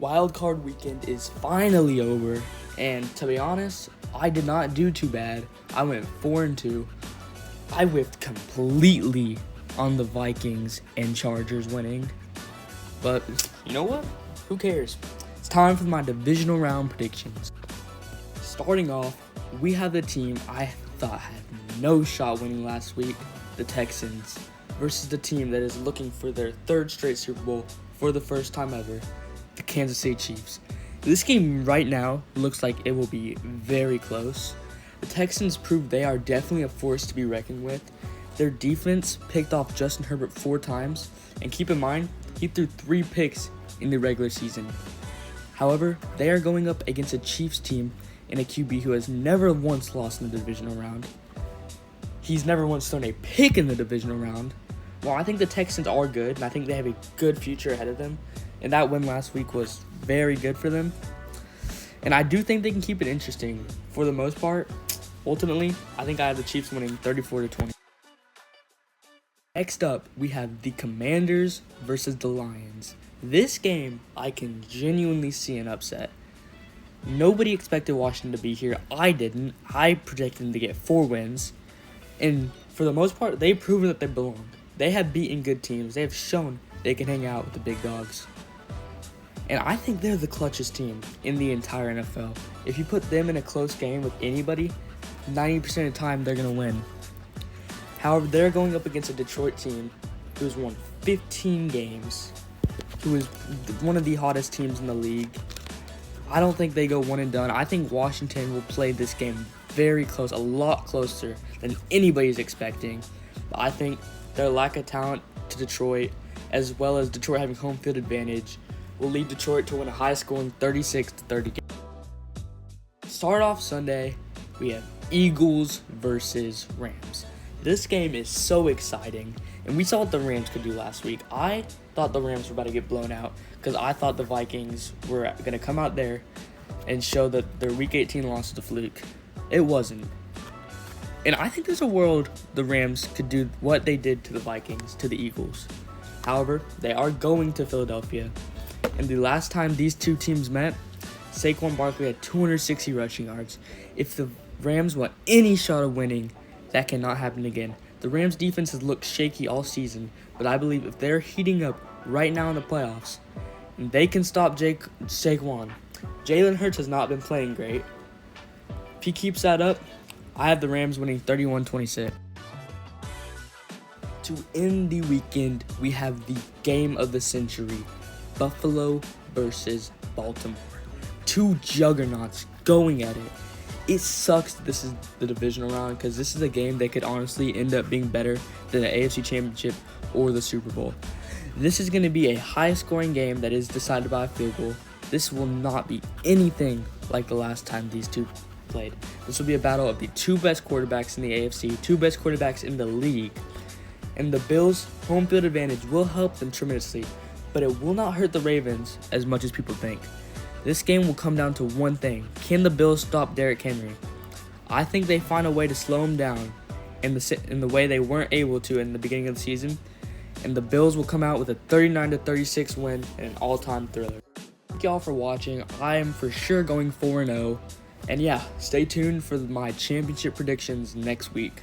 Wild card weekend is finally over, and to be honest, I did not do too bad. I went 4-2. I whiffed completely on the Vikings and Chargers winning. But you know what? Who cares? It's time for my divisional round predictions. Starting off, we have the team I thought had no shot winning last week, the Texans, versus the team that is looking for their third straight Super Bowl for the first time ever, the Kansas City Chiefs. This game right now looks like it will be very close. The Texans proved they are definitely a force to be reckoned with. Their defense picked off Justin Herbert 4 times, and keep in mind, he threw 3 picks in the regular season. However, they are going up against a Chiefs team and a QB who has never once lost in the divisional round. He's never once thrown a pick in the divisional round. Well, I think the Texans are good, and I think they have a good future ahead of them. And that win last week was very good for them. And I do think they can keep it interesting. For the most part, ultimately, I think I have the Chiefs winning 34-20. Next up, we have the Commanders versus the Lions. This game, I can genuinely see an upset. Nobody expected Washington to be here. I didn't. I predicted them to get 4 wins. And for the most part, they've proven that they belong. They have beaten good teams. They have shown they can hang out with the big dogs. And I think they're the clutchest team in the entire NFL. If you put them in a close game with anybody, 90% of the time they're going to win. However, they're going up against a Detroit team who's won 15 games, who is one of the hottest teams in the league. I don't think they go one and done. I think Washington will play this game very close, a lot closer than anybody's expecting. But I think their lack of talent to Detroit, as well as Detroit having home field advantage, will lead Detroit to win a high-scoring 36-30 game. Start off Sunday, we have Eagles versus Rams. This game is so exciting, and we saw what the Rams could do last week. I thought the Rams were about to get blown out because I thought the Vikings were going to come out there and show that their Week 18 loss was a fluke. It wasn't. And I think there's a world the Rams could do what they did to the Vikings, to the Eagles. However, they are going to Philadelphia. And the last time these two teams met, Saquon Barkley had 260 rushing yards. If the Rams want any shot of winning, that cannot happen again. The Rams defense has looked shaky all season, but I believe if they're heating up right now in the playoffs, they can stop Saquon. Jalen Hurts has not been playing great. If he keeps that up, I have the Rams winning 31-26. To end the weekend, we have the game of the century, Buffalo versus Baltimore. 2 juggernauts going at it. It sucks that this is the divisional round because this is a game that could honestly end up being better than the AFC Championship or the Super Bowl. This is going to be a high-scoring game that is decided by a field goal. This will not be anything like the last time these two played. This will be a battle of the 2 best quarterbacks in the AFC, 2 best quarterbacks in the league. And the Bills' home field advantage will help them tremendously, but it will not hurt the Ravens as much as people think. This game will come down to one thing. Can the Bills stop Derrick Henry? I think they find a way to slow him down in the way they weren't able to in the beginning of the season, and the Bills will come out with a 39-36 win and an all-time thriller. Thank y'all for watching. I am for sure going 4-0. And yeah, stay tuned for my championship predictions next week.